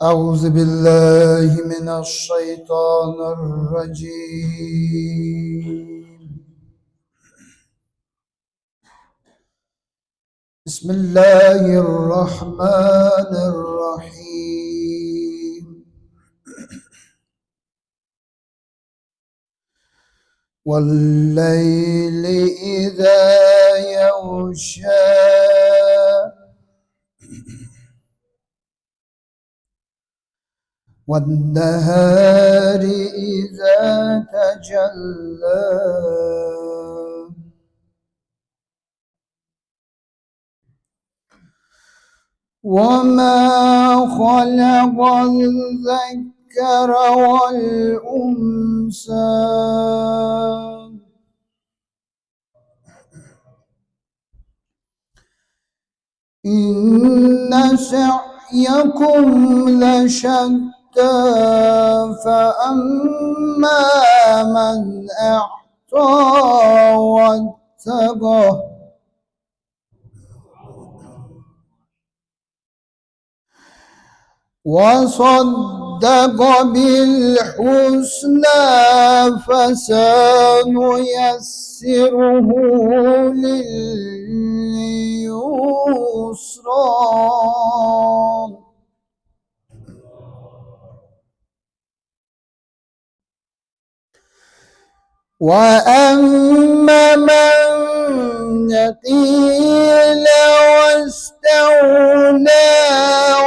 أعوذ بالله من الشيطان الرجيم. بسم الله الرحمن الرحيم. والليل إذا يغشى والنهار إذا تجلى وما خلق الذكر والأنثى إن سعيكم لشتى فأما من أعطى واتقى وصدق بالحسنى فسنيسره لليسرى وأما من قيل واستغنى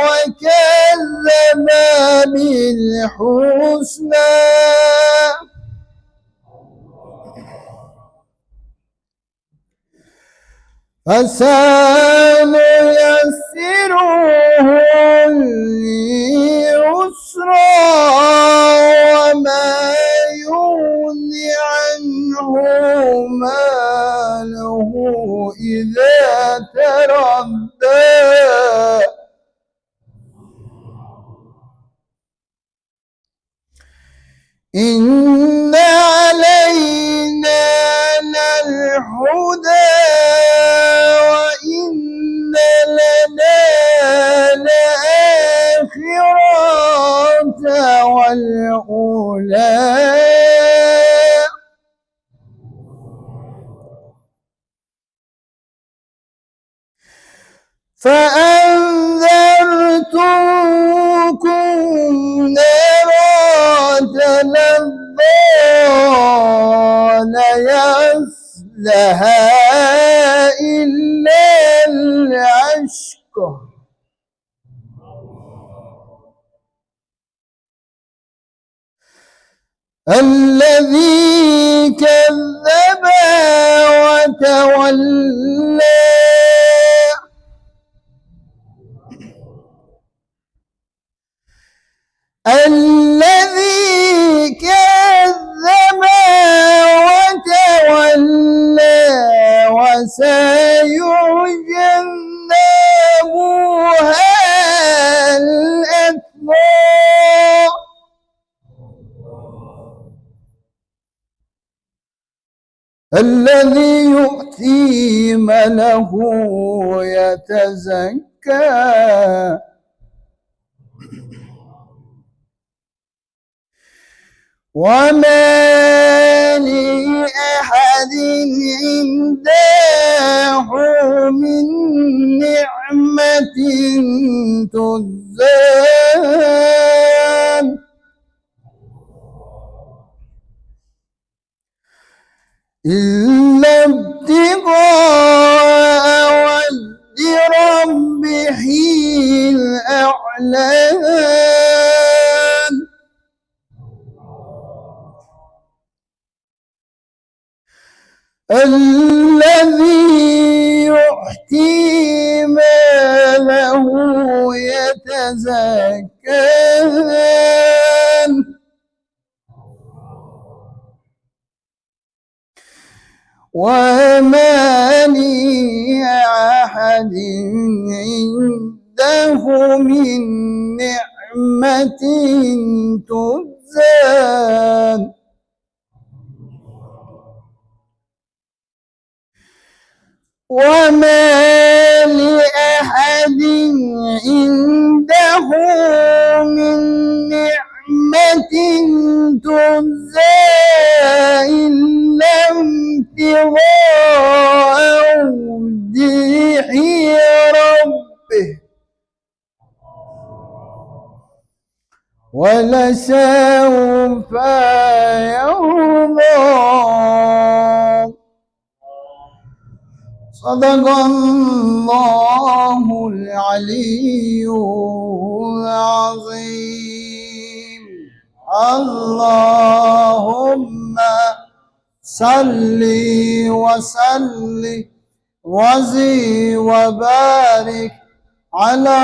وكذب بالحسنى فسنيسره لليسرى وما يغني عنه ماله إذا تردى إن علينا للهدى وإن لنا لآخرة والأولى فأنذرتكم نارا تلظى لا يصلها إلا الأشقى الذي كذب وتولى الذي كذب وتولى وسيجنبها الأتقى الذي يؤتي ماله يتزكى وما لأحد عنده من نعمة تجزى إلا ابتغاء وجه ربه الأعلى الذي يؤتي ماله يتزكى وما لأحد عنده من نعمة تجزى وما لأحد عنده تجزى إلا ابتغاء وجه ربه ولسوف يرضى. صدق الله العلي العظيم. اللهم صل وسلم وزد وبارك على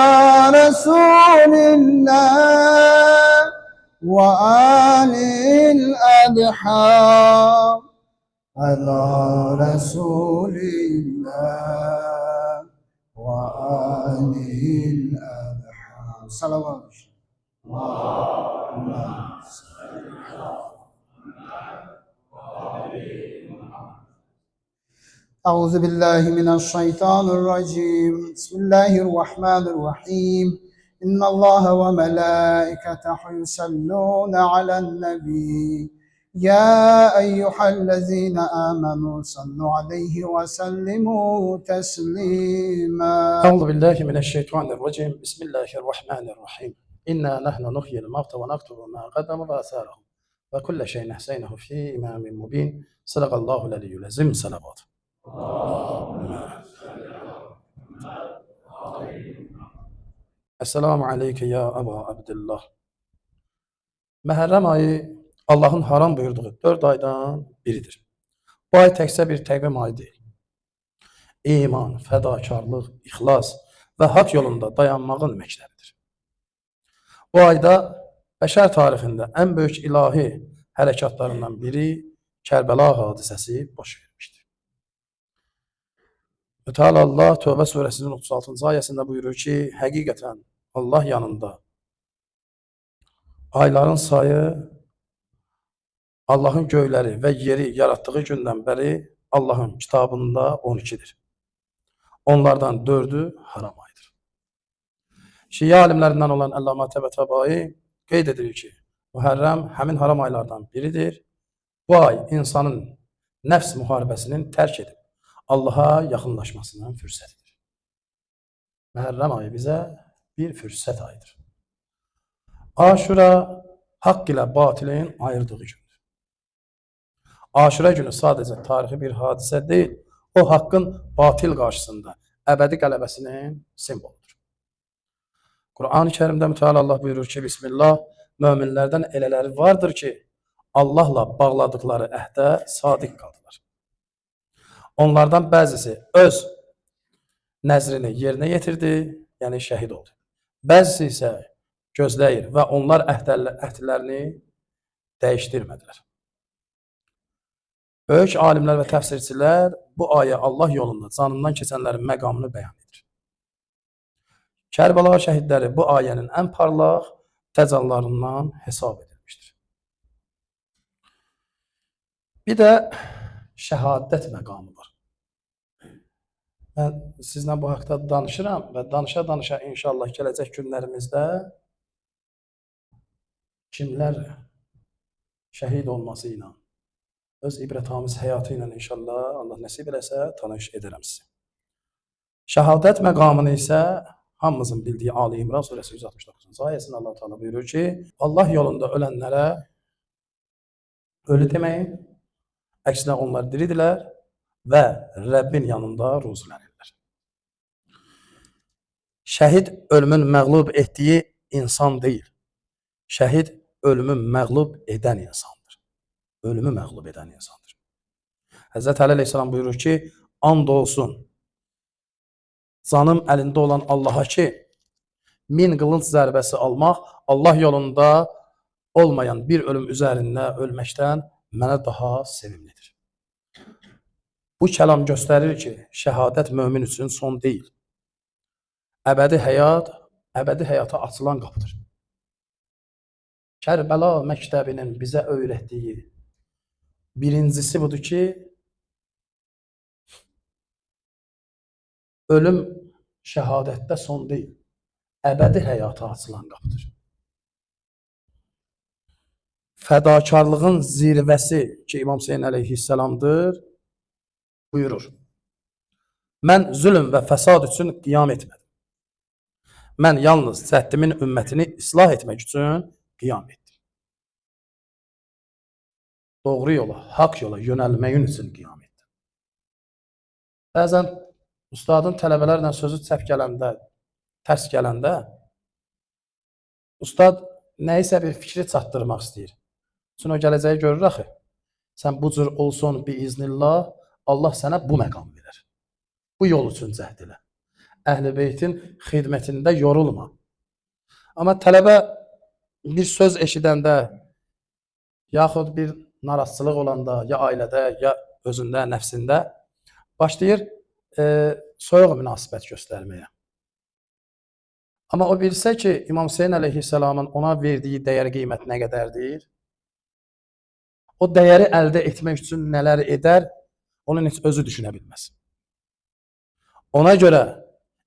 رسول الله وآله الأدحار على رسول الله وآله الأدحار صلوات الله. أعوذ بالله من الشيطان الرجيم. بسم الله الرحمن الرحيم. إن الله وملائكته يصلون على النبي يا أيها الذين آمنوا صلوا عليه وسلموا تسليما. أعوذ بالله من الشيطان الرجيم. بسم الله الرحمن الرحيم. إنا نحن نحيي الموتى ونكتب ما قدموا وآثارهم وكل شيء أحصيناه في إمام مبين. صدق الله العلي العظيم. صلوات. Esselamu aleyke ya Aba Abdullah. Məhərrəm ayı Allahın haram buyurduğu 4 aydan biridir. Bu ay təkcə bir təqvim ayı deyil. İman, fədakarlıq, ixlas və haqq yolunda dayanmağın məktəbidir. Bu ayda bəşər tarixində ən böyük ilahi hərəkatlarından biri Kərbəla hadisəsi baş vermişdir. Mütəala Allah Tövbə surəsinin 36-cı ayəsində buyurur ki, həqiqətən Allah yanında ayların sayı Allahın göyləri və yeri yaratdığı gündən bəri Allahın kitabında 12-dir. Onlardan 4-ü haram aydır. Şiə alimlərindən olan Əllamə Təbətəbai qeyd edir ki, Muhərrəm həmin haram aylardan biridir. Bu ay insanın nəfs müharibəsinin tərk edib Allaha yaxınlaşmasının fürsətidir. Məhərrəm ayı bizə bir fürsət ayıdır. Aşura haqq ilə batilin ayırdığı gündür. Aşura günü sadəcə tarixi bir hadisə deyil, o haqqın batil qarşısında əbədi qələbəsinin simvoludur. Quran-ı Kərimdə Mütəala Allah buyurur ki, Bismillah, möminlərdən elələri vardır ki, Allahla bağladıkları əhdə sadiq qaldılar. Onlardan bəzisi öz nəzrini yerinə yetirdi, yəni şəhid oldu. Bəzisi isə gözləyir və onlar əhdlərini dəyişdirmədilər. Böyük alimlər və təfsirçilər bu aya Allah yolunda canından keçənlərin məqamını bəyan edir. Kərbəla şəhidləri bu ayənin ən parlaq təcəllarından hesab edilmişdir. Bir də şəhadət məqamı var. Mən sizlə bu haqda danışıram və danışa-danışa inşallah gələcək günlərimizdə kimlər şəhid olması ilə, öz ibrətamiz həyatı ilə inşallah Allah nəsib eləsə tanış edərəm sizi. Şəhadət məqamını isə hamımızın bildiyi Ali İmran surəsi 169-cu ayəsində Allah Teala buyurur ki, Allah yolunda ölənlərə ölü deməyin, əksinə onlar diridirlər və Rəbbin yanında ruzulənirlər. Şəhid ölümün məğlub etdiyi insan deyil. Şəhid ölümü məğlub edən insandır. Ölümü məğlub edən insandır. Həzrət Əli əleyhissalam buyurur ki, and olsun canım əlində olan Allaha ki, 1000 qılınc zərbəsi almaq Allah yolunda olmayan bir ölüm üzərində ölməkdən mənə daha sevimlidir. Bu kəlam göstərir ki, şəhadət mömin üçün son deyil. Əbədi həyata açılan qapıdır. Kərbəla məktəbinin bizə öyrətdiyi birincisi budur ki, ölüm şəhadətdə son deyil, əbədi həyata açılan qapıdır. fədakarlığın zirvəsi ki, İmam Hüseyin əleyhissalamdır, buyurur. Mən zülm və fəsad üçün qiyam etmədim. Mən yalnız Zəhdimin ümmətini islah etmək üçün qiyam etdim. Doğru yola, haqq yola yönəlməyin üçün qiyam etdim. Bəzən ustadın tələbələrlə sözü çəp gələndə, tərs gələndə, ustad nəyisə bir fikri çatdırmaq istəyir. Üçün o gələcəyi görür axı. Sən bu cür olsun biiznillah, Allah sənə bu məqam verir. Bu yol üçün cəhd elə. Əhl-i Beytin xidmətində yorulma. Amma tələbə bir söz eşidəndə, yaxud bir narazılıq olanda, ya ailədə, ya özündə, nəfsində başlayır soyuq münasibət göstərməyə. Amma o bilsə ki, İmam Hüseyin əleyhissalamın ona verdiyi dəyər qiymət nə qədərdir, o dəyəri əldə etmək üçün nələr edər, onun heç özü düşünə bilməz. Ona görə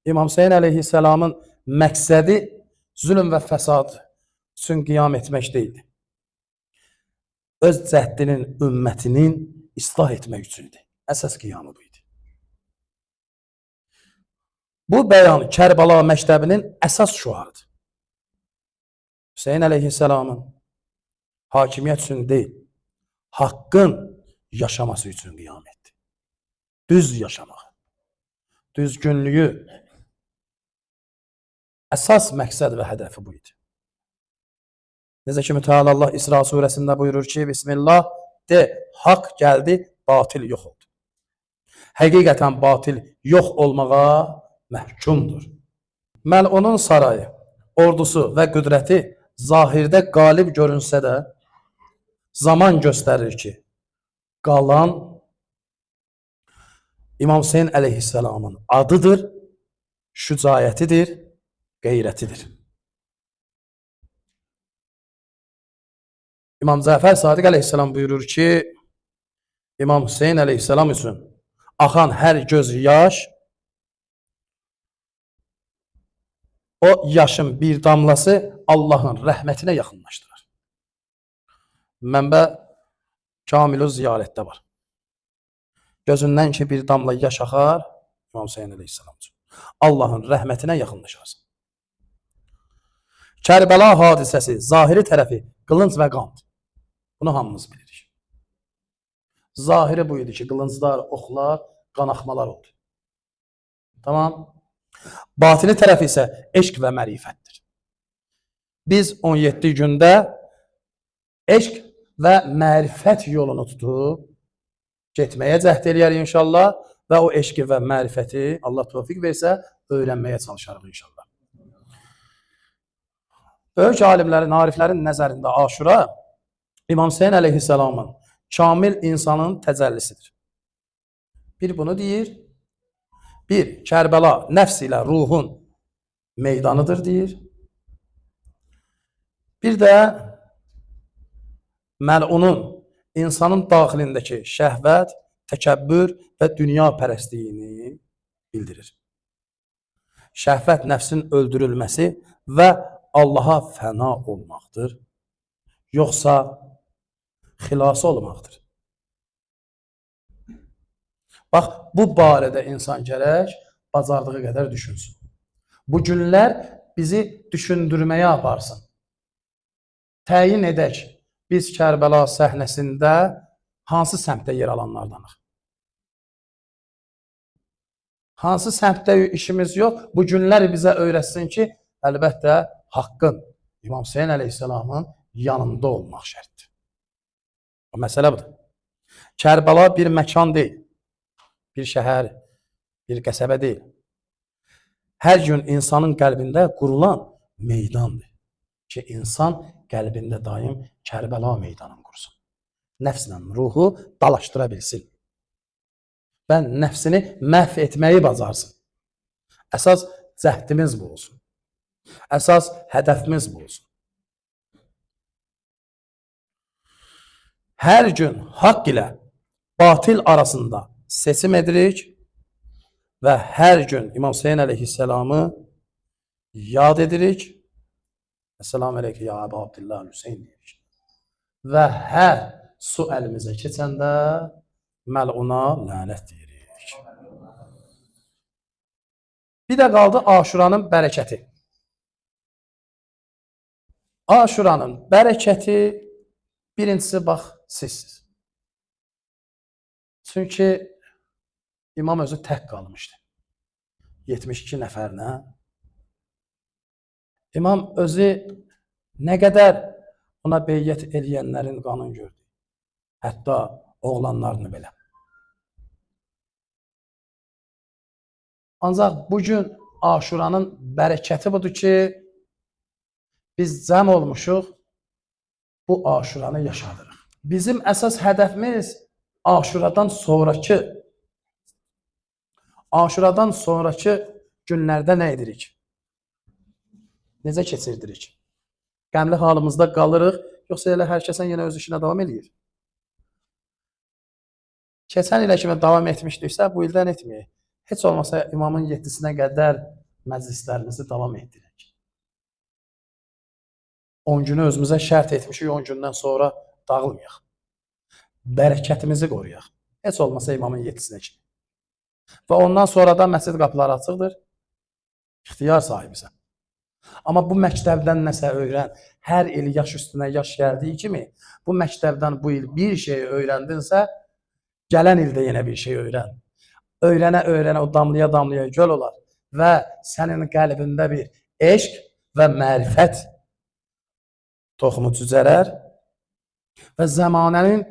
İmam Hüseyin əleyhissalamın məqsədi zülm və fəsad üçün qiyam etmək deyildi. Öz cəhdinin, ümmətinin islah etmək üçündür. Əsas qiyamı bu idi. Bu bəyan Kərbəla məktəbinin əsas şüarıdır. Hüseyin əleyhissalamın hakimiyyət üçün deyil, haqqın yaşaması üçün qiyam etdi. Düz yaşamaq, düzgünlüyü əsas məqsəd və hədəfi bu idi. Necə ki, Müteala Allah İsra surəsində buyurur ki, Bismillah, de, haqq gəldi, batil yox oldu. Həqiqətən batil yox olmağa məhkumdur. Məlunun sarayı, ordusu və qüdrəti zahirdə qalib görünsə də, zaman göstərir ki, qalan İmam Hüseyin əleyhissalamın adıdır, şücayətidir, qeyrətidir. İmam Cəfər Sadiq əleyhissalam buyurur ki, İmam Hüseyin əleyhissalam üçün axan hər göz yaş, o yaşın bir damlası Allahın rəhmətinə yaxınlaşdırır. Mənbə Kamil-ü Ziyarətdə var. Gözündən ki bir damla yaş axar, İmam Hüseyin əleyhissalam üçün Allahın rəhmətinə yaxınlaşarsın. Kərbəla hadisəsi, zahiri tərəfi qılınc və qandır. Bunu hamımız bilirik. Zahiri bu idi ki, qılınclar, oxlar, qanaxmalar oldu. Tamam. Batini tərəfi isə eşq və mərifətdir. Biz 17 gündə eşq və mərifət yolunu tutub getməyə cəhd eləyər inşallah və o eşqi və mərifəti Allah tövfiq versə öyrənməyə çalışarıq inşallah. Böyük alimlərin, ariflərin nəzərində Aşura İmam Hüseyin əleyhissalamın kamil insanın təcəllisidir. Bir bunu deyir, bir Kərbəla nəfs ilə ruhun meydanıdır deyir. Bir də məlunun insanın daxilindəki şəhvət, təkəbbür və dünya pərəstliyini bildirir. Şəhvət nəfsin öldürülməsi və Allaha fəna olmaqdır, yoxsa xilası olmaqdır. Bax, bu barədə insan gərək bacardığı qədər düşünsün. Bu günlər bizi düşündürməyə aparsın. Təyin edək, biz Kərbəla səhnəsində hansı səmtdə yer alanlardanıq? Hansı səmtdə işimiz yox, bu günlər bizə öyrətsin ki, əlbəttə haqqın, İmam Hüseyin əleyhissalamın yanında olmaq şərtdir. O məsələ budur. Kərbəla bir məkan deyil, bir şəhər, bir qəsəbə deyil. Hər gün insanın qəlbində qurulan meydandır ki, insan qəlbində daim Kərbəla meydanını qursun. Nəfslə ruhu dalaşdıra bilsin və nəfsini məhv etməyi bacarsın. Əsas cəhdimiz bu olsun. Əsas hədəfimiz bu olsun. Hər gün haqq ilə batil arasında seçim edirik və hər gün İmam Hüseyin əleyhissalamı yad edirik. Esselamu aleyküm ya Əbu Abdillah Hüseyin deyirik. və hər su əlimizə keçəndə məluna lənət deyirik. Bir də qaldı Aşuranın bərəkəti. Aşuranın bərəkəti birincisi bax sizsiz. Çünki imam özü tək qalmışdı. 72 nəfərlə. İmam özü nə qədər ona beyyət eləyənlərin qanın gördü. Hətta oğlanlarını belə. Ancaq bugün Aşuranın bərəkəti budur ki, biz cəm olmuşuq, bu Aşuranı yaşadırıq. Bizim əsas hədəfimiz Aşuradan sonraki günlərdə nə edirik? Necə keçirdirik? Qəmli halımızda qalırıq, yoxsa elə hər kəsən yenə öz işinə davam edir? Keçən ilə kimi davam etmişdiksə, bu ildən etməyək. Heç olmasa imamın 7-sinə qədər məclislərimizi davam etdirək. 10 günü özümüzə şərt etmişik, 10 gündən sonra dağılmayaq. Bərəkətimizi qoruyaq. Heç olmasa imamın 7-sinə kimi. Və ondan sonra da məscid qapıları açıqdır. İxtiyar sahibisən. Amma bu məktəbdən nəsə öyrən. Hər il yaş üstünə yaş gəldiyi kimi, bu məktəbdən bu il bir şey öyrəndinsə, gələn ildə yenə bir şey öyrən. Öyrənə-öyrənə o damlaya-damlaya göl olar və sənin qəlbində bir eşq və mərifət toxumu cücərər və zəmanənin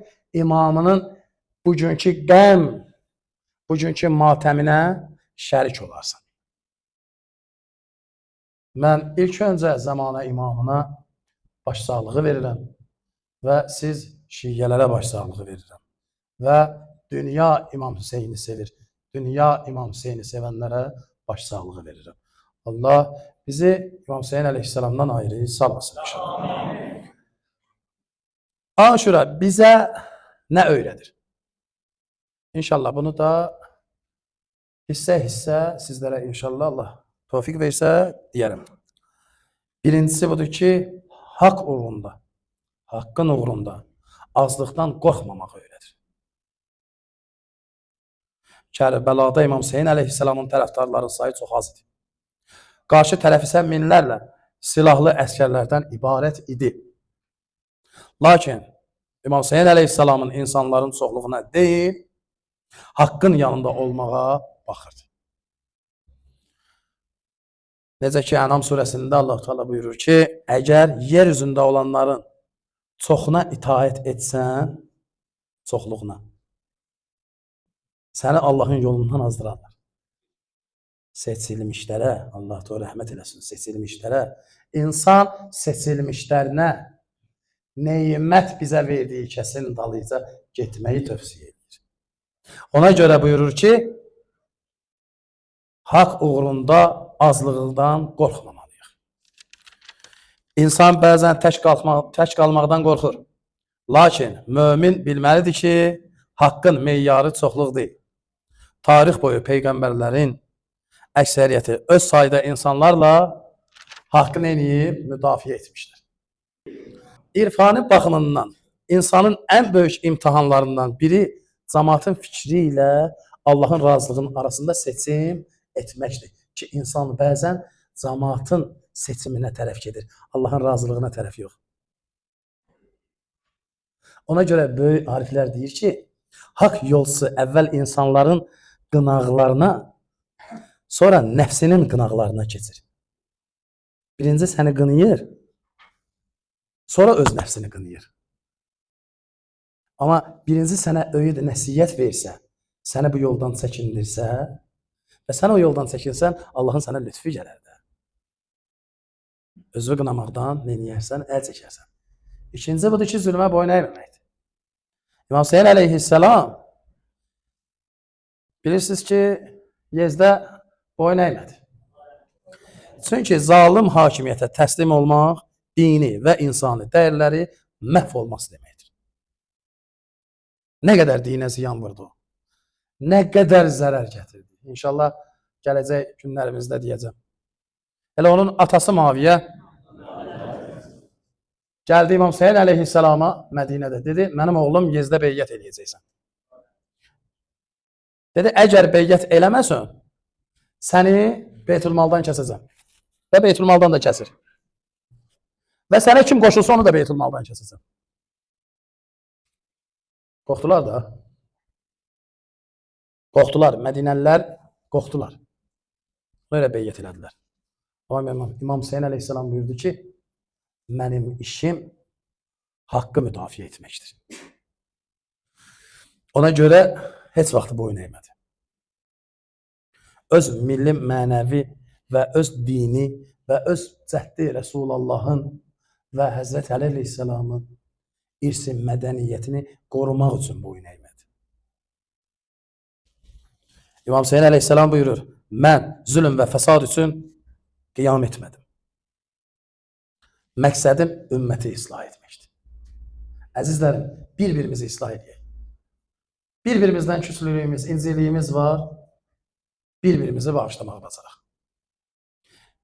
imamının bugünkü qəm, bugünkü matəminə şərik olarsan. Mən ilk öncə zəmanə imamına başsağlığı verirəm və siz şiyyələrə başsağlığı verirəm və dünya İmam Hüseyni sevir. Dünya İmam Hüseyni sevənlərə başsağlığı verirəm. Allah bizi İmam Hüseyin əleyhissalamdan ayrı salmasın inşallah. Aşura bizə nə öyrədir? İnşallah bunu da hissə sizlərə inşallah Allah tövfiq versə deyərəm. Birincisi budur ki, haqq uğrunda, haqqın uğrunda azlıqdan qorxmamaq öyrədir. Kərbəlada İmam Hüseyin əleyhissalamın tərəfdarları sayı çox az idi. Qarşı tərəf isə minlərlə silahlı əskərlərdən ibarət idi. Lakin İmam Hüseyin əleyhissalamın insanların çoxluğuna deyil, haqqın yanında olmağa baxırdı. Necə ki, Ənam surəsində Allah Teala buyurur ki, əgər yer üzündə olanların çoxuna itaət etsən, çoxluğuna, səni Allahın yolundan azdırarlar. Seçilmişlərə, Allah Teala rəhmət eləsin, seçilmişlərə, insan seçilmişlərinə neymət bizə verdiyi kəsin dalıca getməyi tövsiyə edir. Ona görə buyurur ki, haqq uğrunda azlığından qorxmamalıyıq. İnsan bəzən tək qalmaqdan qorxur. Lakin mömin bilməlidir ki, haqqın meyyarı çoxluq deyil. Tarix boyu peyğəmbərlərin əksəriyyəti öz sayda insanlarla haqqını eləyib müdafiə etmişdir. İrfani baxımından insanın ən böyük imtahanlarından biri cəmaatın fikri ilə Allahın razılığının arasında seçim etməkdir. Ki, insan bəzən cəmaatın seçiminə tərəf gedir. Allahın razılığına tərəf yox. Ona görə böyük ariflər deyir ki, haqq yolçusu əvvəl insanların qınaqlarına, sonra nəfsinin qınaqlarına keçir. Birinci səni qınayır, sonra öz nəfsini qınayır. Amma birinci sənə öyüd nəsiyyət versə, səni bu yoldan çəkindirsə və sən o yoldan çəkinsən, Allahın sənə lütfü gələr də. Özünü qınamaqdan neyniyərsən, əl çəkərsən. İkinci budur ki, zülmə boyun əyməkdir. İmam Hüseyin əleyhissalam bilirsiniz ki, Yezdə boyun əymədi. Çünki zalim hakimiyyətə təslim olmaq dini və insani dəyərləri məhv olması deməkdir. Nə qədər dinə ziyan vurdu, nə qədər zərər gətirdi. İnşallah gələcək günlərimizdə deyəcəm. Elə onun atası Muaviyə Gəldi İmam Hüseyin əleyhisselama Mədinədə. Dedi, mənim oğlum Yezdə beyyət eləyəcəksən. Dedi, əgər beyyət eləməsən, səni Beytülmaldan kəsəcəm. Və Beytülmaldan da kəsir. Və sənə kim qoşulsa onu da Beytülmaldan kəsəcəm. Qorxdular da. Qorxdular. Mədinəlilər qorxdular. Böyle beyyət elədilər. İmam Hüseyin əleyhisselam buyurdu ki, mənim işim haqqı müdafiə etməkdir. Ona görə heç vaxt boyun eğmədi. Öz milli mənəvi və öz dini və öz cəhdi Resulullahın və Həzrət Əli əleyhisselamın irsi mədəniyyətini qorumaq üçün boyun eğmədi. İmam Hüseyin əleyhisselam buyurur, mən zülm və fəsad üçün qiyam etmədim. Məqsədim ümməti islah etməkdir. Əzizlərim, bir-birimizi islah edək. Bir-birimizdən küslülüyümüz, inciliyimiz var, bir-birimizi bağışlamaq bacaraq.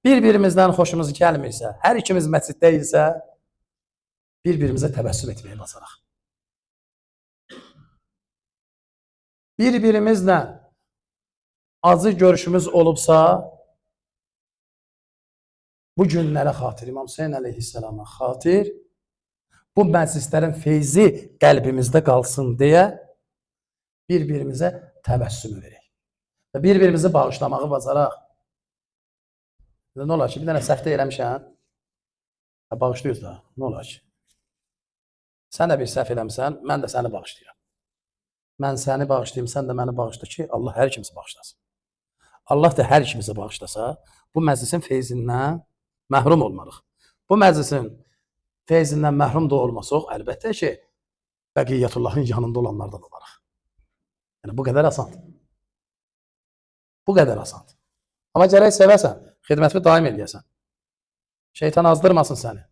Bir-birimizdən xoşumuz gəlmirsə, hər ikimiz məsciddə isə, bir-birimizə təbəssüm etməyə bacaraq. Bir-birimizlə acı görüşümüz olubsa, bu günlərə xatir, İmam Hüseyin əleyhisselama xatir, bu məclislərin feyzi qəlbimizdə qalsın deyə bir-birimizə təbəssümü verək. Və bir-birimizi bağışlamağı bacaraq. Nə olar ki, bir dənə səhvdə eləmişəm, bağışlıyoruz da, nə olar ki? Sən də bir səhv eləmişsən, mən də səni bağışlayıram. Mən səni bağışlayayım, sən də məni bağışla ki, Allah hər ikimizi bağışlasın. Allah da hər ikimizi bağışlasa, bu məclisin feyzindən məhrum olmalıq. Bu məclisin feyzindən məhrum da olmasaq, əlbəttə ki, Bəqiyyətullahın yanında olanlardan olaraq. Yəni, bu qədər asandır. Bu qədər asandır. Amma gərək sevəsən, xidmətini daim eləyəsən. Şeytan azdırmasın səni.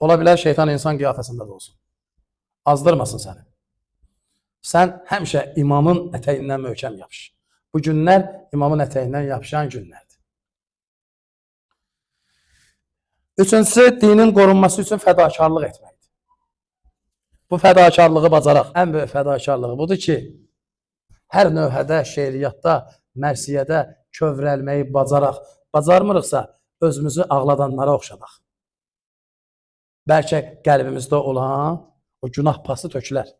Ola bilər şeytan insan qiyafəsində də olsun. Azdırmasın səni. Sən həmişə imamın ətəyindən möhkəm yapış. Bu günlər imamın ətəyindən yapışan günlərdir. Üçüncüsü, dinin qorunması üçün fədakarlıq etməkdir. Bu fədakarlığı bacaraq. Ən böyük fədakarlığı budur ki, hər növhədə, şeiriyyatda, mərsiyədə kövrəlməyi bacaraq. Bacarmırıqsa, özümüzü ağladanlara oxşadaq. Bəlkə qəlbimizdə olan o günah pası tökülər.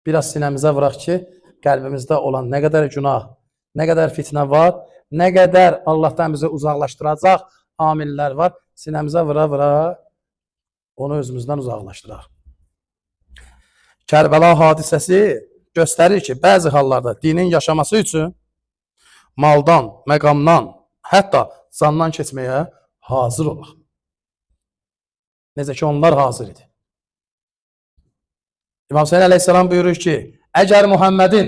Biraz sinəmizə vuraq ki, qəlbimizdə olan nə qədər günah, nə qədər fitnə var, nə qədər Allahdan bizi uzaqlaşdıracaq amillər var, sinəmizə vura-vura onu özümüzdən uzaqlaşdıraq. Kərbəla hadisəsi göstərir ki, bəzi hallarda dinin yaşaması üçün maldan, məqamdan, hətta candan keçməyə hazır olaq. Necə ki, onlar hazır idi. İmam Hüseyin əleyhisselam buyurur ki, əgər Muhammedin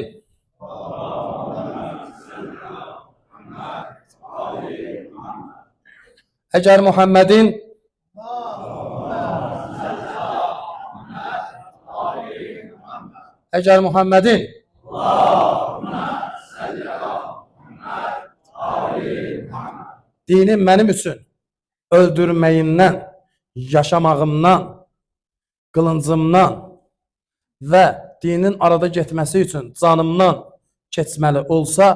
dinin mənim üçün öldürməyimdən, yaşamağımdan, qılıncımdan və dinin arada getməsi üçün canımdan keçməli olsa,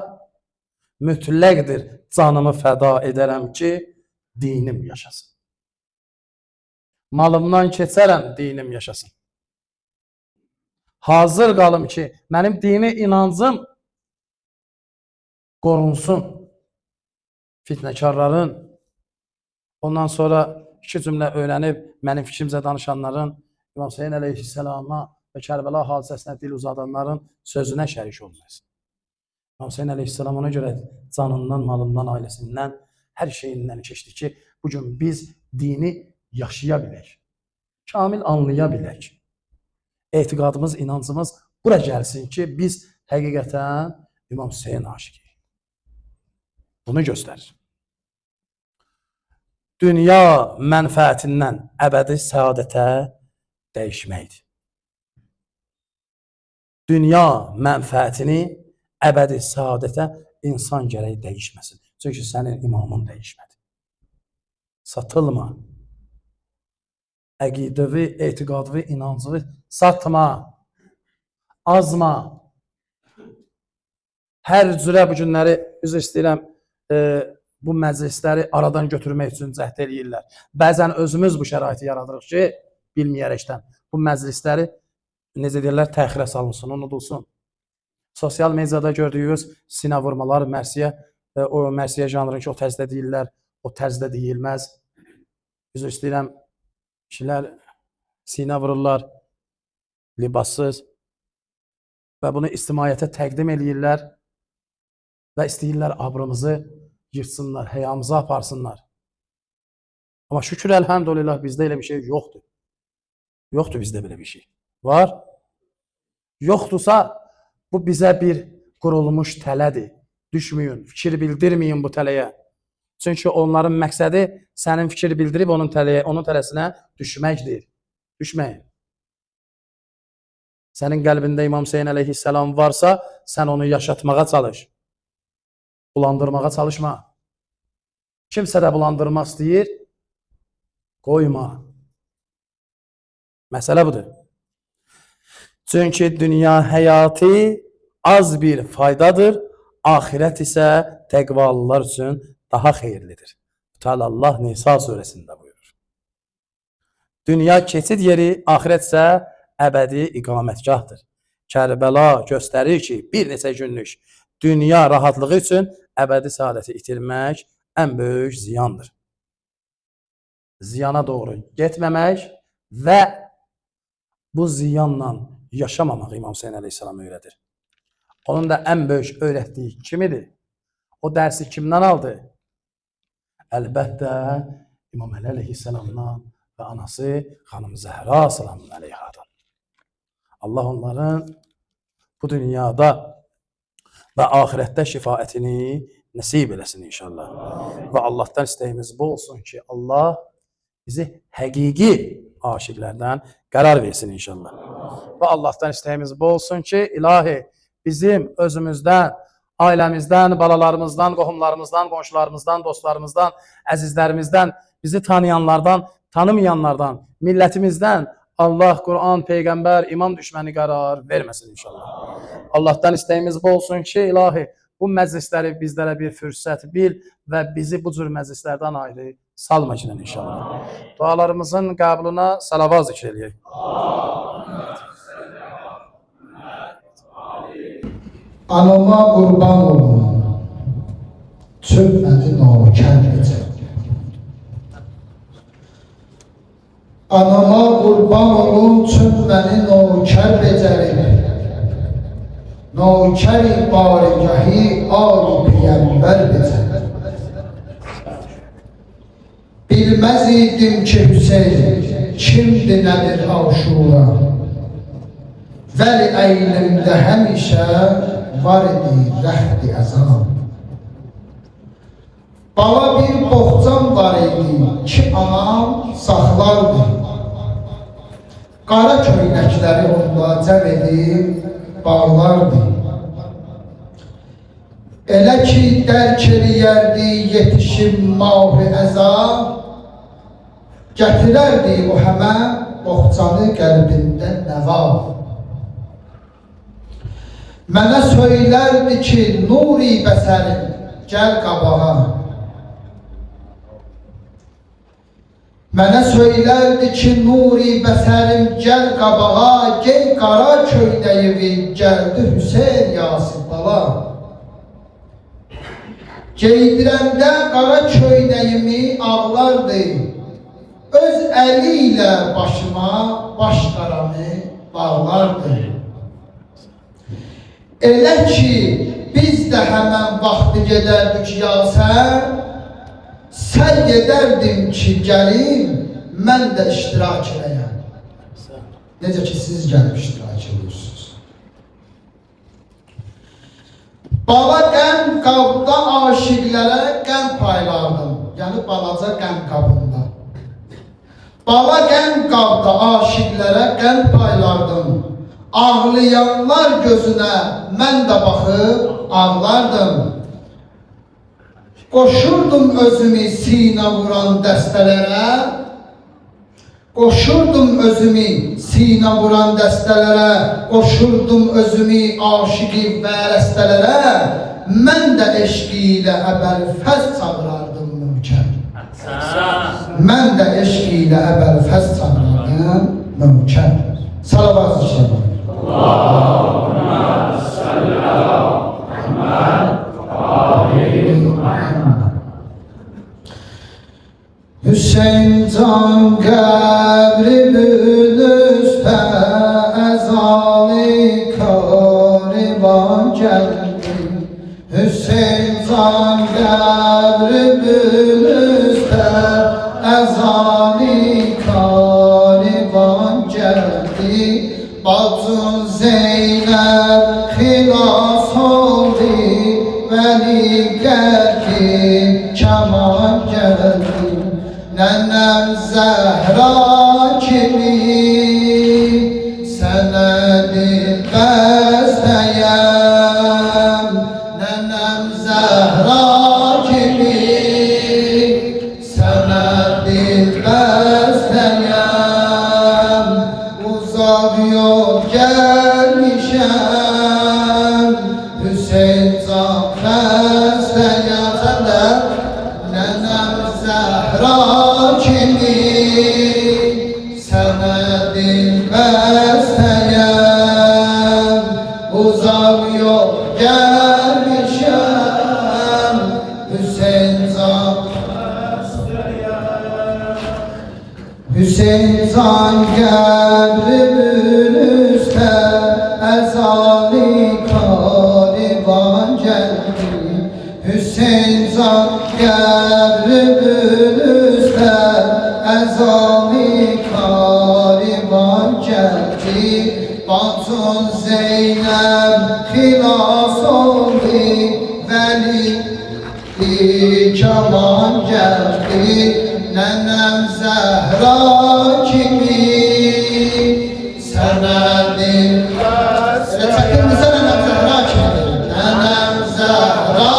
mütləqdir canımı fəda edərəm ki, dinim yaşasın. Malımdan keçərəm, dinim yaşasın. Hazır qalım ki, mənim dini inancım qorunsun. Fitnəkarların, ondan sonra iki cümlə öyrənib, mənim fikrimcə danışanların, İmam Hüseyin əleyhisselama və Kərbəla hadisəsinə dil uzadanların sözünə şərik olmasın. İmam Hüseyin əleyhisselam ona görə canından, malından, ailəsindən, hər şeyindən keçdi ki, bugün biz dini yaşaya bilək, kamil anlaya bilək. Etiqadımız, inancımız bura gəlsin ki, biz həqiqətən İmam Hüseyin aşiqiyik. Bunu göstərir. Dünya mənfəətindən əbədi səadətə dəyişməkdir. Dünya mənfəətini əbədi səadətə insan gərək dəyişməsin. Çünki sənin imamın dəyişmədi. satılma. Əqidəvi, etiqadvi, inancıvi satma. Azma. Hər cürə bu günləri, üzr istəyirəm, bu məclisləri aradan götürmək üçün cəhd eləyirlər. Bəzən özümüz bu şəraiti yaradırıq ki, bilməyərəkdən bu məclisləri, necə deyirlər, təxirə salınsın, unudulsun. Sosial mediada gördüyünüz sinə vurmalar, o mərsiyə janrını ki, o tərzdə deyirlər, o tərzdə deyilməz. Üzr istəyirəm, kişilər sinə vururlar, libassız və bunu ictimaiyyətə təqdim eləyirlər və istəyirlər abrımızı yırtsınlar, həyamızı aparsınlar. Amma şükür, əlhəmdülillah, bizdə elə bir şey yoxdur. Yoxdur bizdə belə bir şey. Var. Yoxdursa, bu bizə bir qurulmuş tələdir. Düşməyin, fikir bildirməyin bu tələyə. Çünki onların məqsədi sənin fikir bildirib onun tələsinə düşməkdir. Düşməyin. Sənin qəlbində İmam Hüseyin əleyhissalam varsa, sən onu yaşatmağa çalış. Bulandırmağa çalışma. Kimsə də bulandırmaq istəyir, qoyma. Məsələ budur. Çünki dünya həyatı az bir faydadır, ahirət isə təqvalılar üçün daha xeyirlidir. Teala Allah Nisa surəsində buyurur. Dünya keçid yeri, ahirət isə əbədi iqamətgahdır. Kərbəla göstərir ki, bir neçə günlük dünya rahatlığı üçün əbədi saadəti itirmək ən böyük ziyandır. Ziyana doğru getməmək və bu ziyanla yaşamamaq İmam Hüseyin əleyhissalam öyrədir. Onun da ən böyük öyrətdiyi kimidir? O dərsi kimdən aldı? Əlbəttə İmam Əli əleyhissalamdan və anası xanım Zəhra salamın əleyhadan. Allah onların bu dünyada və ahirətdə şifaətini nəsib eləsin inşallah. Və Allahdan istəyimiz bu olsun ki, Allah bizi həqiqi aşiqlərdən qərar versin inşallah. Və Allahdan istəyimiz bu olsun ki, ilahi bizim özümüzdən, ailəmizdən, balalarımızdan, qohumlarımızdan, qonşularımızdan, dostlarımızdan, əzizlərimizdən, bizi tanıyanlardan, tanımayanlardan, millətimizdən Allah, Quran, Peyğəmbər, imam düşməni qərar verməsin inşallah. Allahdan istəyimiz bu olsun ki, ilahi bu məclisləri bizlərə bir fürsət bil və bizi bu cür məclislərdən ayrı salma ki inşallah. Dualarımızın qəbuluna salavat zikr eləyək. Anama qurban olun, çökmədi nokər necə. Anama qurban olun, çökmədi nokər becəri. Nokəri barigəhi ağ peyğəmbər becəri. Bilməz idim ki, Hüseyin kimdir, nədir Aşura. Vəli əylimdə həmişə var idi rəhdi əzam. Bala bir boğcan var idi ki, anam saxlardı. Qara köynəkləri onda cəm edib bağlardı. Elə ki, dərk eləyərdi yetişim mah-ı əzam, gətirərdi o həmən boğcanı qəlbində nəva. Mənə söylərdi ki, nuri bəsərim, gəl qabağa. Mənə söylərdi ki, nuri bəsərim, gəl qabağa. Gey qara köynəyivi, gəldi Hüseyin Yasir bala. Geydirəndə qara köynəyimi ağlardı. Öz əli ilə başıma baş qaramı bağlardı. Elə ki, biz də həmən vaxtı gedərdik Yasər, səy edərdim ki, gəlim, mən də iştirak eləyəm. Necə ki, siz gəlib iştirak edirsiniz. Bala qəm qabda aşiqlərə qəm paylardım, yəni balaca qəm qabında. Bala qəm qabda aşiqlərə qəm paylardım. Ağlayanlar gözünə mən də baxıb ağlardım. Qoşurdum özümü sinə vuran dəstələrə, qoşurdum özümü sinə vuran dəstələrə, qoşurdum özümü aşiqi və rəstələrə, mən də eşqi ilə əbəlfəz çağırardım mülkəm. Mən də eşqi ilə əbəlfəz çağırardım mülkəm. Salavat işlədim. Allahümme salli ala Muhammed Hüseyin can qəbri bülüstə əzali karivan gəldi. Hüseyin can qəbri bülüstə əzali karivan gəldi. Bacın Zeynəb xilas oldu, vəli qərbi kəman gəldi. Nənəm Zəhra kimi sənə dilbəstəyəm. Nənəm Zəhra kimi sənə dilbəstəyəm. Uzaq yol gəlmişəm, Hüseyin can xəstəyəm. Səndə nənəm Zəhra kimi sənə dilbəstəyəm. Uzaq yol gəlmişəm, Hüseyin can xəstəyəm. Hüseyin can qəbri bülüstə əzali karivan gəldi. Hüseyin can qəbri bülüstə əzali karivan gəldi. Bacın Zeynəb xilas oldu, vəli kəman gəldi. Nənəm Zəhra kimi sənə dilbəstəyəm. Çətindirsə nənəm Zəhra kimi. Nənəm Zəhra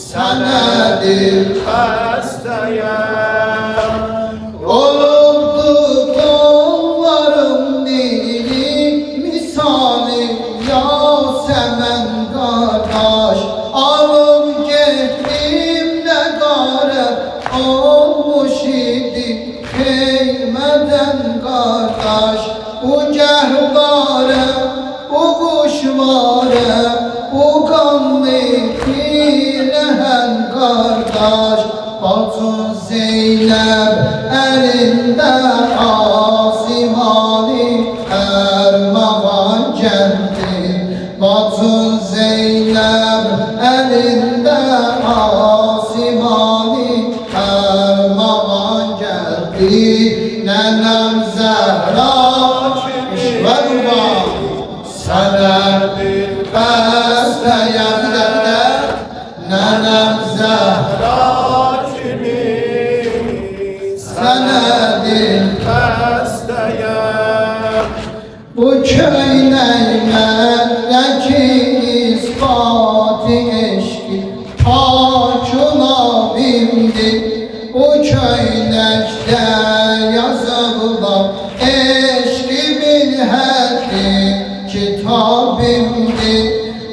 sənə dilbəstəyəm. Olubdu qollarım dili misali Yasəmən qardaş. Alım getdim nə qarət olmuş idi xeymədən qardaş. Bu gəhvarə, bu quşvarə, bu qanlı pirəhən qardaş. Bacın Zeynəb əlində asimali ərmağan gəldi. Bacın Zeynəb əlində asimali ərmağan gəldi. Nənəm Zəhra işvərva sənə dilbəstəyəm. Bir də nənəm Zəhra kimi sənə dilbəstəyəm. Bu köynəklərdəki isbat-ı eşqi pak olabimdir. Bu köynəkdə yazıblar eşqi bilhəddi kitabimdir.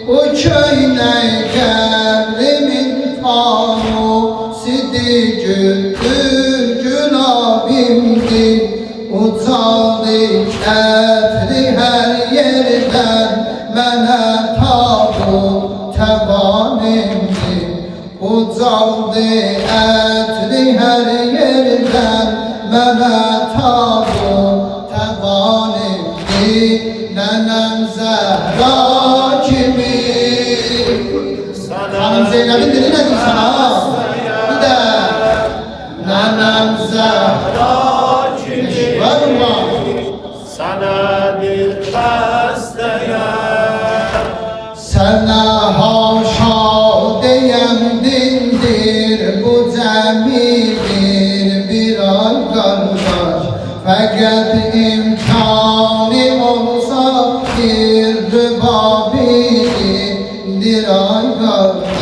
Bu köynək qəbrimin fanusidir, güldür gülabimdir. Ucaldı ətri hər yerdən, mənə tabu təbanimdir. Ucaldı ətri hər yerdən, mənə tabu təbanimdir. Nənəm Zəhra kimi. Hanım Zeynəb'in dili nədir sana? Bir də nənəm Zəhra kimi sənə dilbəstəyəm. Sənə haşa deyəm dindir, bu cəmidir bir ay qardaş. Fəqət imkanı olsa bir rübabidir ay qardaş.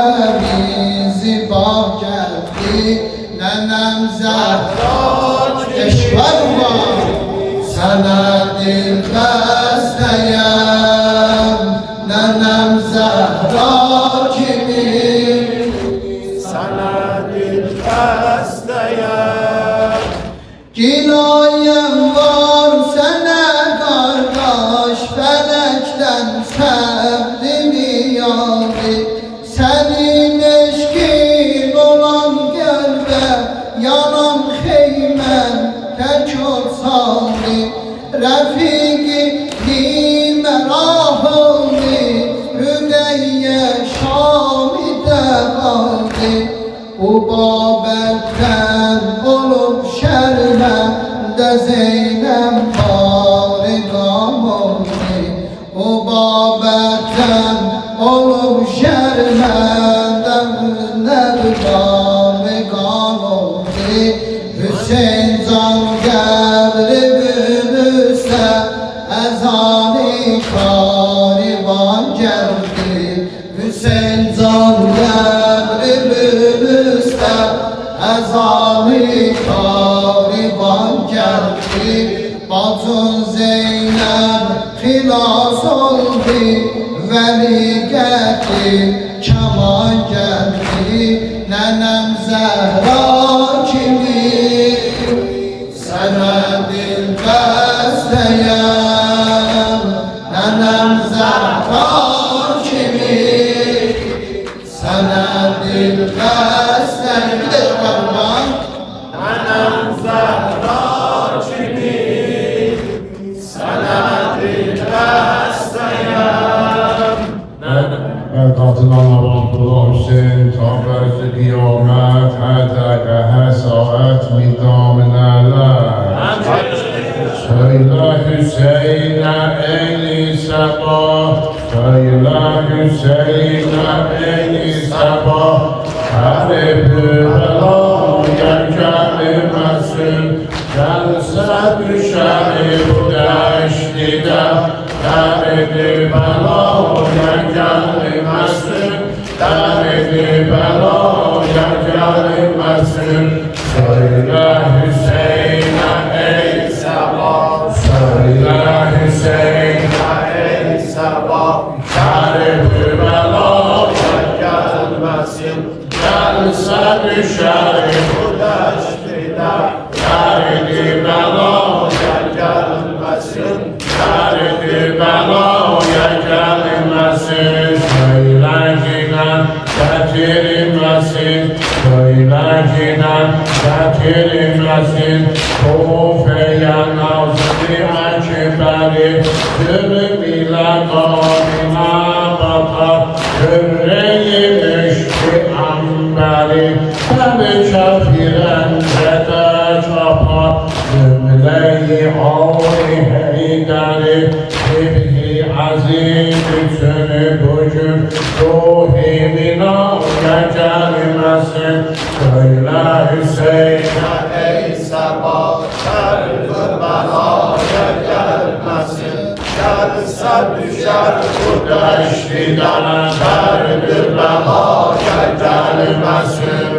ezanemizi bah geldi. Nenem Zehra keşfer var, sana dil besteyem. Nenem Zehra kimin, sana dil besteyem. Gilayem var sana kardeş, felekten sevdimi yaldı. Senin eşkin olan gölde, yanan heymen tek ol saldı. Refiki limerahıldı, Hüdeyye Şam'da kaldı. Bu Babel'den olup şerhende Zeynep bağrıgam oldu. Bu Babel'den olup şerhende Zeynep bağrıgam oldu. Hüseyin can gebri bülüse, ezan-ı kariban geldi. Hüseyin can gebri bülüse, ezan-ı kariban geldi. Bacın Zeynep xilas oldu, veli geldi, keman geldi. Nenem Zehra kimin, sana dil besteyem. Nenem Zehra kimin, sana dil besteyem. Bir de şu kurban. Nenem Zehra kimin, sana dil besteyem. Katılan Abdullah Hüseyin tabesi kıyamet Hatta saat midamineler. Söyle Hüseyin'e ehli sabah, söyle Hüseyin'e ehli sabah. Her bülaya gelmesin, gelse düşer bu deştide. Derdi belaya gelmesin, derdi belaya gelmesin. Söyle Hüseyin'e ey sabah, söyle Hüseyin'e ey sabah. Derdi belaya gelmesin, gelse düşer bu deştide. Derdi belaya gelmesin, derdi belaya gelmesin. Söyle cinen getirmesin, söyle cinen getirmesin. Kufe'ye Nazlı Ekber'i, zulüm ile kanına bakar. Hürreyi müşki amberi, tabi kafiren zede çapar. Cümleyi ağrı heyderi, Şibhi aziz bütünü bugün ruhi minaya gelmesin. Söyle Hüseyin'e ey sabah, derdi belaya gelmesin. Gelse düşer bu deştiden, derdi belaya gelmesin.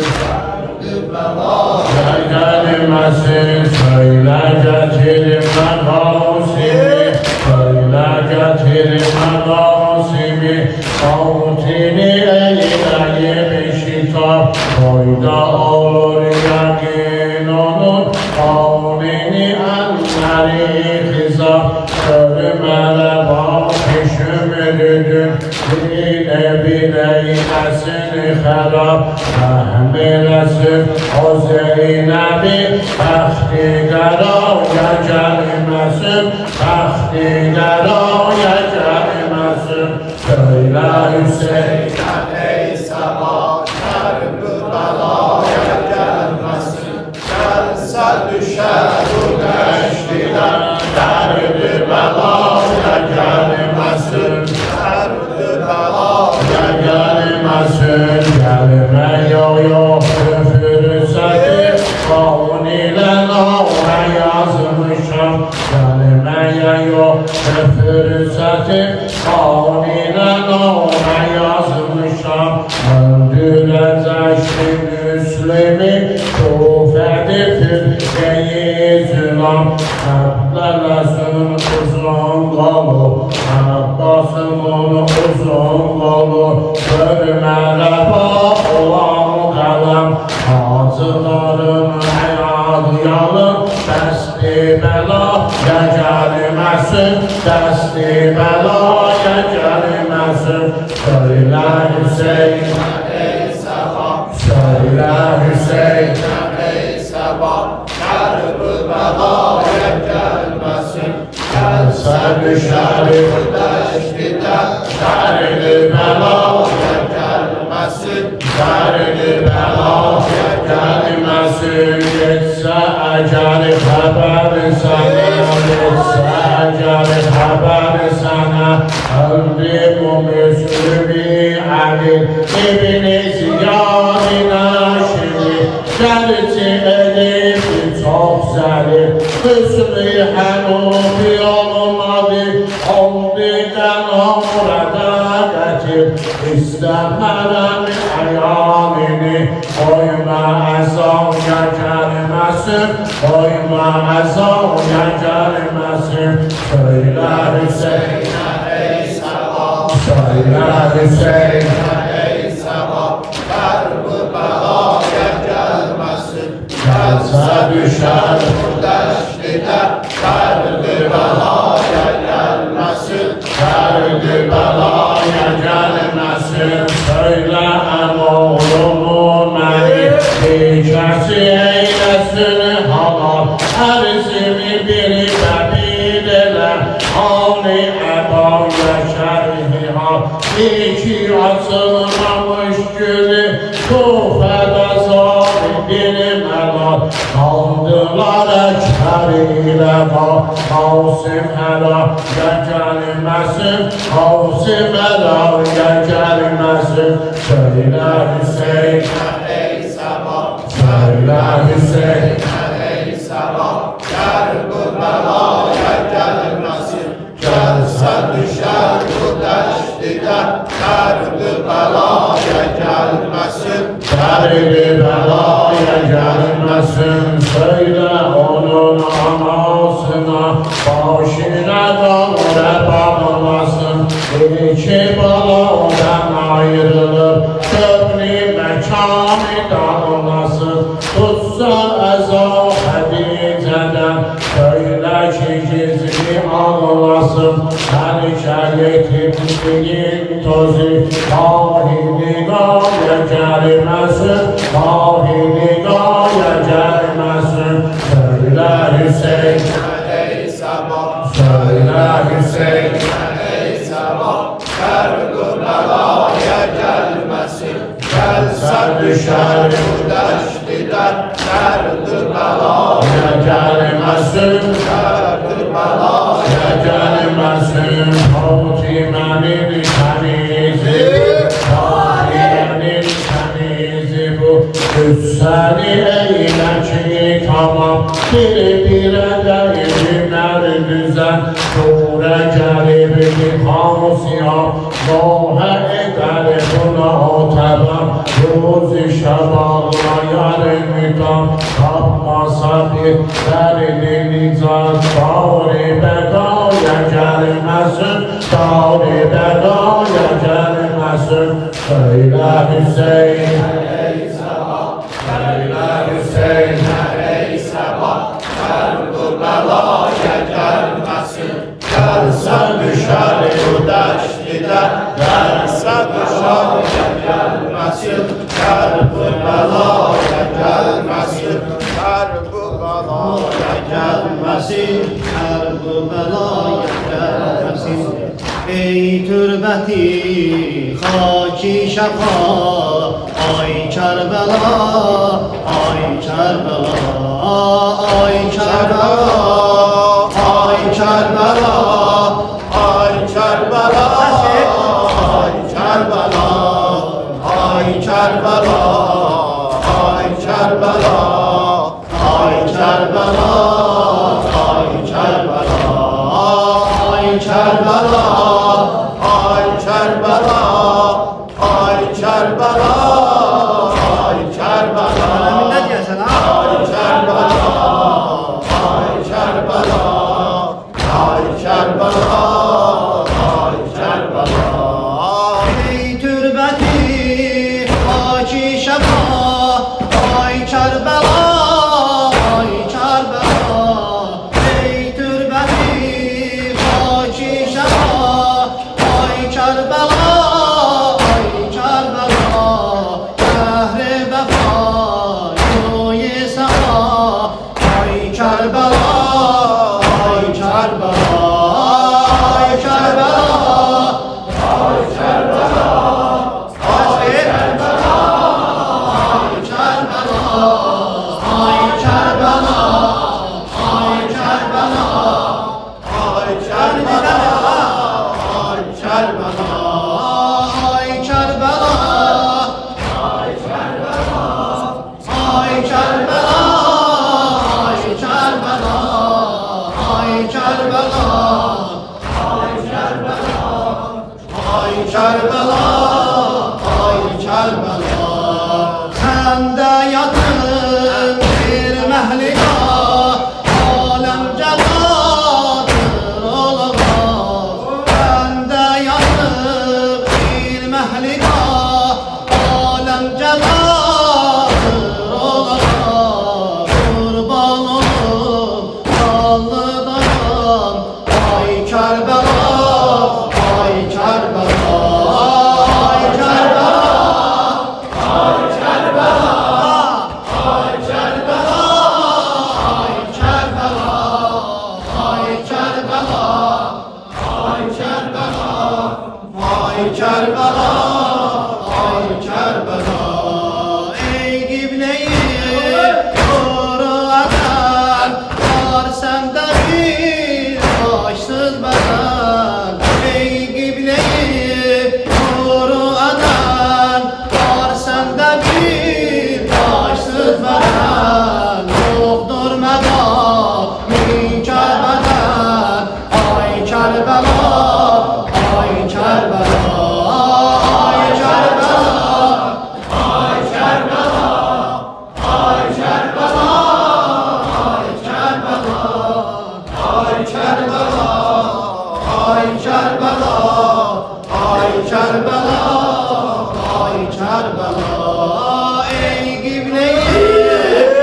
Gelmesin. Söyle getirme gavsimi, söyle getirme gavsimi. Kavtini eyleyip şitap, koyda olur yakin onun. Kavnini enleri hizap, ölümele bak işümlüdür. Dine bileylesin harap, rahmelesin o Zeynep'i. Taxti qaraya gəlməsin, taxti qaraya gəlməsin. Söylə Hüseynə ey sabah, derdi belaya gelmesin. Gelse düşer bu deştiden, derdi belaya gelmesin. Derdi belaya gelmesin. Gelme yok küfür seni, kavun ile nâhe yazmışam. Gelmeye yok küfür seni, kavun ile nâhe yazmışam. Seylan Həbdələsin uzun qolu Abbasımın uzun qolu Görmələ bax olan qələm Hacıların həyadı yalın Dəsti bəlaya gəlməsin Dəsti bəlaya gəlməsin Söylə Hüseyin Söylə Hüseyin Bəlayə gəlməsin Gəlsə düşərim Dərli bəlaya gəlməsin Dərli bəlaya gəlməsin Getsə əcəli xəbər sənə Getsə əcəli xəbər sənə Öldü bu müslümi Əli İbn-i Ziyadinə şimdi Gəlci edib çox zəli Hüsnü hənubi olmadı Oldu qənamrədə qətir İstəmərəm əyamini Qoyma əzaya gəlməsin Qoyma əzaya gəlməsin Söylə Hüseynə ey səbah Söylə Hüseynə ey səbah Kərbəlayə gəlməsin Gəlsə düşər Dəştidə Kərbəlayə gəlməsin Dərdi bəlaya gəlməsin Söylə əmoğlumu məni Dikəsi eyləsin halal Ərzimi biri bəbid elə Hani əbaya şərhi hal İki açılmamış gülü Kufədə zahidini məlal Qaldılar əkər ilə Qavsim həlaya gəlməsin Qavsim həlaya gəlməsin Söylə Hüseyin ey səbah Söylə Hüseyin ey səbah Kərbəlayə gəlməsin Gəlsə düşər bu dəştidə Kərbəlayə gəlməsin Dərdi bəlaya gəlməsin Söylə onun anasına Başına qalrə bağlasın İki baladan ayrılıb Köprü məkanı dağlasın Tutsa əza Xədicədən Söylə ki gizli ağlasın Həlikə yetimliyin tozu Tahili qaya gəlməsin Tahili qaya gəlməsin Söylə Hüseyin ey səbah Söylə Hüseyin ey səbah Kərbəlayə gəlməsin Gəlsə düşər bu dəştidə Kərbəlayə gəlməsin Kərbəlayə gəlməsin Hatimənin təmizi Hatimənin təmizi bu Qüssəni eylə ki tamam Bir-birə dəyirlər düzən Surə gəlib bir xasiyam Nohə edər buna təbəm Ruzi şəbaqlayar müdam Tapmasa bir dərdi nicat Dari bəqaya gəlməsin Dari bəqaya gəlməsin Söylə Hüseyin Söylə Hüseyin ey səbah Kərbəlayə gəlməsin Gəlsə düşər bu dəştidə Gəlsə düşər gəlməsin Kərbəlayə gəlməsin Kərbəlayə gəlməsin Kərbəlayə gəlməsin Ey türbəti xaki şəfa Ay Kərbəla Ay Kərbəla Ay Kərbəla Ay Kərbəla Ay Kərbəla Ay Kərbəla Ay Kərbəla Ay Kərbəla Ay Kərbəla Ay Kərbəla Ay Kərbəla Ay Kərbəla Ay Kərbəla Ay Kərbəla Ne diyorsun ha? Ay Kərbəla Ay Kerbela, ay Kerbela, ay Kerbela, ay Kerbela, ay Kerbela, ay Kerbela. Sen de yatın bir mehlika, alem cezadır olamaz. Sen de yatın bir mehlika, alem cezadır olamaz. Kurban olup kanlı dağım, ay Kerbela, ay Kerbela, ay Kerbela, ay Kerbela, ay Kerbela, ay Kerbela, ay Kerbela, ay Kerbela, ay Kerbela, ay Kerbela. Ey Gibneyi koru eden, var sende bir başsız beden. Ey Gibneyi koru eden, var sende bir başsız beden. Yoktur medami Kerbeden, ay Kerbela, ay Kerbela, ay Kerbela, ay Kerbela, ay Kerbela, ay Kerbela, ay Kerbela, ay Kerbela, ay Kerbela, ay Kerbela. Ey Gibneyi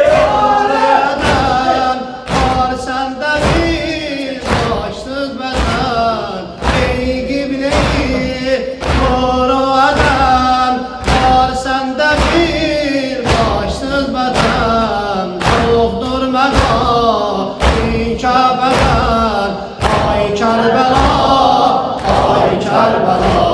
koru eden, var sende bir başsız beden. Ey Gibneyi koru eden, var sende bir başsız beden. Yoktur medami Kerbeden, ay Kerbela, ay Kerbela,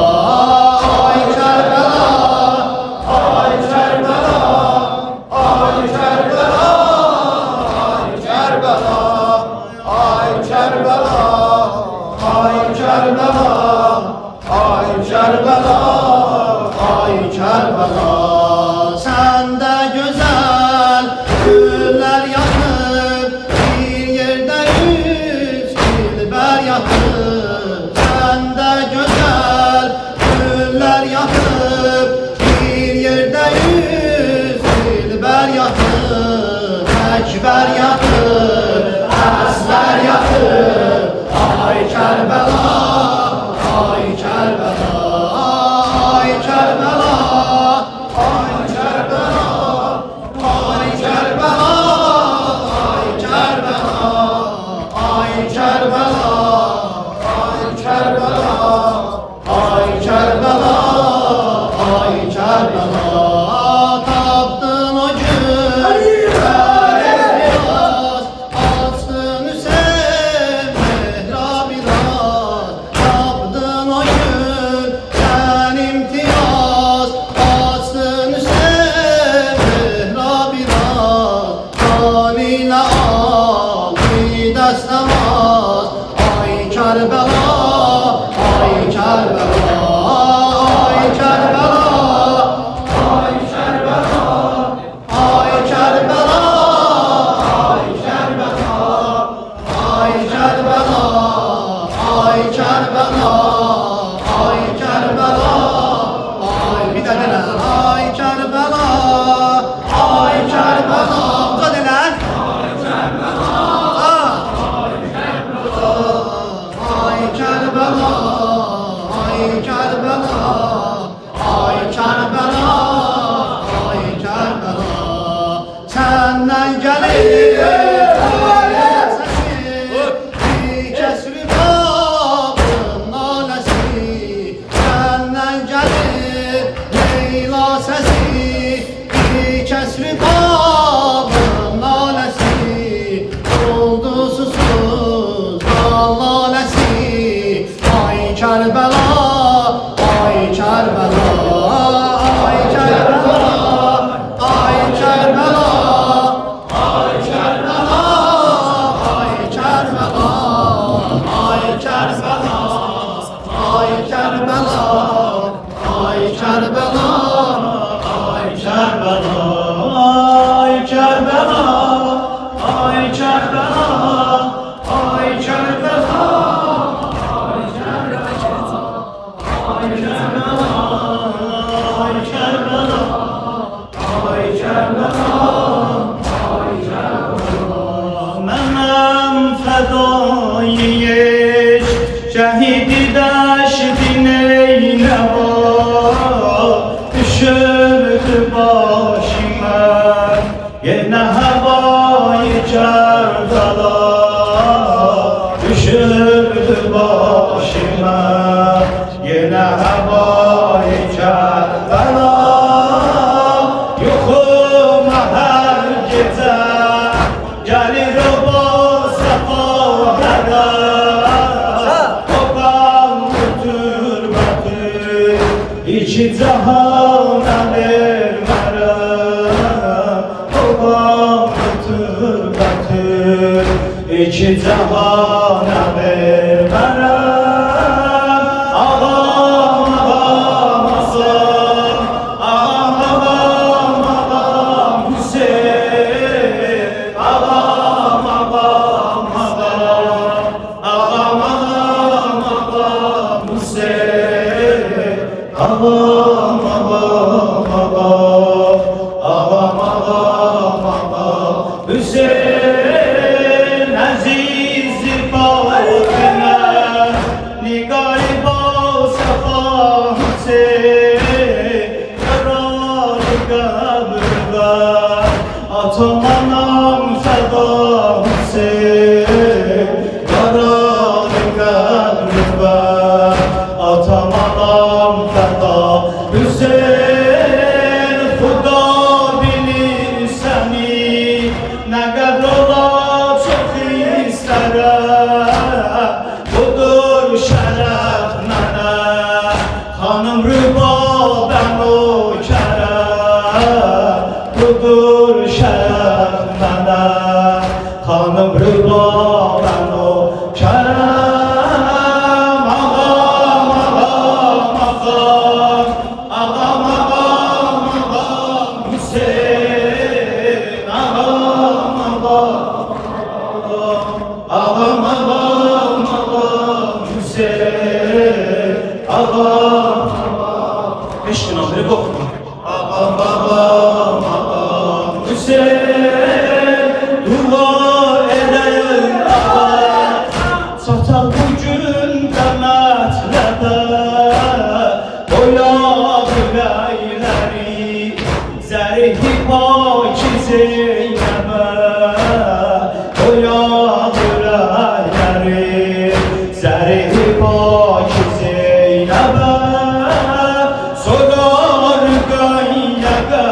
منم فدایش شهیدی دشت نینوا شرط باشی من یه نه هوای کربلا شرط باشی من یه نه هوای کربلا یخو مهر گذر جلی رو با صفا İki cahana vermərəm Babam götür götür İki cahana vermərəm Ağam ağam Hasan Ağam ağam ağam Hüseyin Ağam ağam ağam Ağam ağam ağam Hüseyin Ağam ağam ağam ağam ağam Hüseyin aziz Fatıma Nigar ba safa Hüseyin Yarar kabrga Atam anam feda Hüseyin Yarar kabrga Atam anam feda Hüseyin Xuda bilir seni Ne kadar ola çok isterim Budur şeref mənə Xanım Rüba ben o kerem Budur şeref mənə Xanım Rüba ben o kerem Ağam ağam ağam Ağam ağam ağam Hüseyin Ağam ağam Ağam ağam ağam Hüseyin Ağam Beş gün haberi bu Ağam ağam ağam Hüseyin Dua edeyim ağam Satar bugün demetlerdə Oya biləyləri Zərihi paki Zeynəbə Oya biləyləri Zərihi paki Zeynəbə Sorar qayyaqa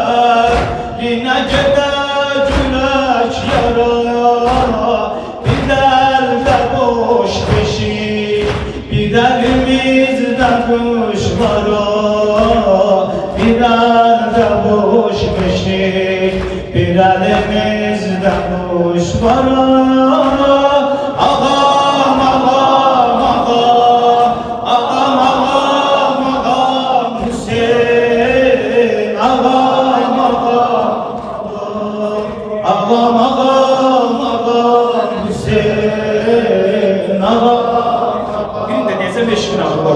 Linə gedə gülək yara Bir dəldə boş beşik Bir dəlimizdə quşlara Bir dəldə boş beşik Bir əlimizdə quşlara Ağam ağam ağam Ağam ağam ağam Hüseyin Ağam ağam Ağam ağam ağam Hüseyin Ağam Günde neyse 5 gün ağam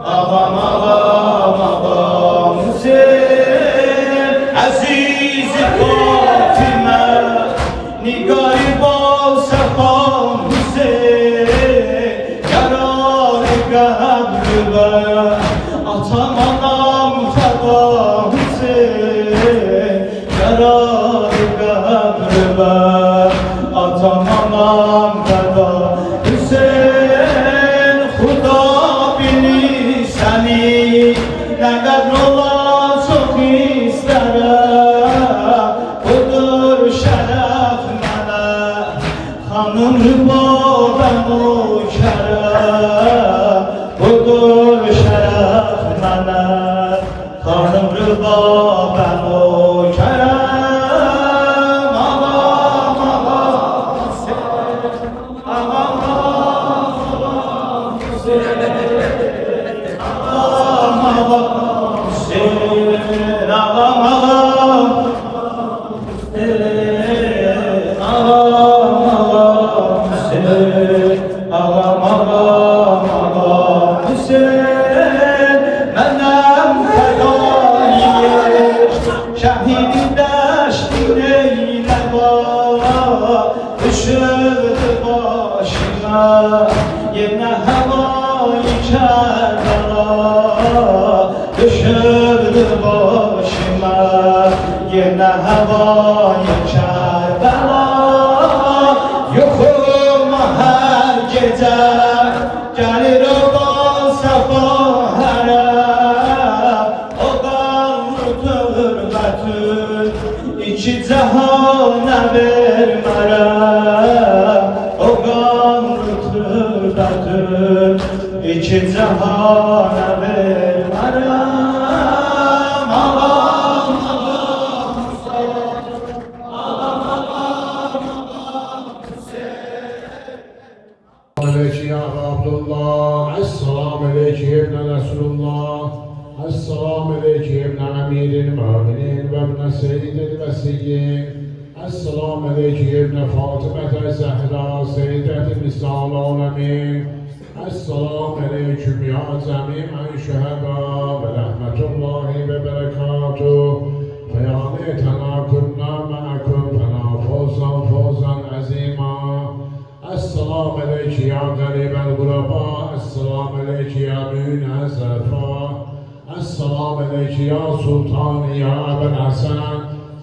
Ağam ağam ağam Hüseyin Aziz Fatıma Nigar ba safa Hüseyin Yarar kabrıma Atam anam feda Hüseyin Yarar kabrıma Atam anam feda Hüseyin Xuda bilir seni Ne kadar ola çok isterim Budur şeref mənə Xanım Rüba ben o kerem Budur şeref mənə Xanım Rüba ben o kerem Ağam ağam Şühedai Kerbela yokum her gece gelir o bal sabahlara o kanlı türbetün iki cehana vermere o kanlı türbetün iki cehana vermere عليك يا أبا عبد الله السلام عليك يا ابن رسول الله السلام عليك يا ابن أمير المؤمنين وابن سيد المسيحيين السلام عليك يا ابن فاطمة الزهراء سيدة نساء العالمين السلام عليكم يا جميع الشهداء ورحمة الله وبركاته فيا ليتنا كنا معكم فنفوز فوزا عظيما السلام عليك يا غريب الغرباء السلام عليك يا من الزفاء السلام عليك يا سلطان يا أبا الحسن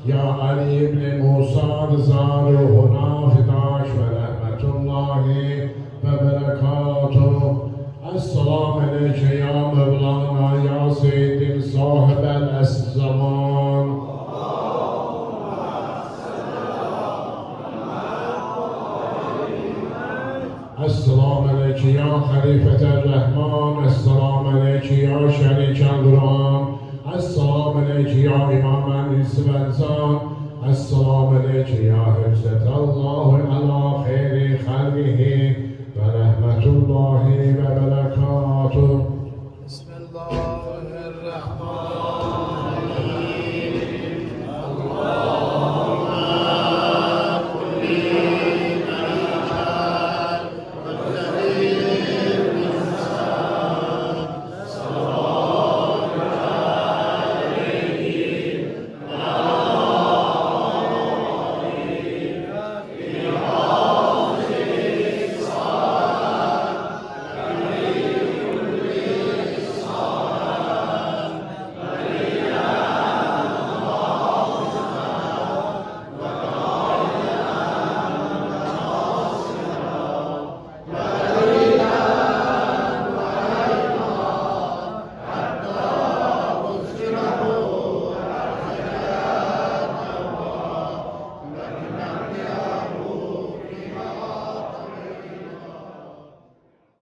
يا علي بن موسى رضا روحنا فداك ورحمة الله وبركاته السلام عليك يا مولانا يا سيدي صاحب الزمان السلام عليك يا خليفة الرحمن السلام عليك يا شريك القرآن السلام عليك يا إمام الإنس والإنسان السلام عليك يا حجة الله على خير خلقه ورحمة الله وبركاته بسم الله الرحمن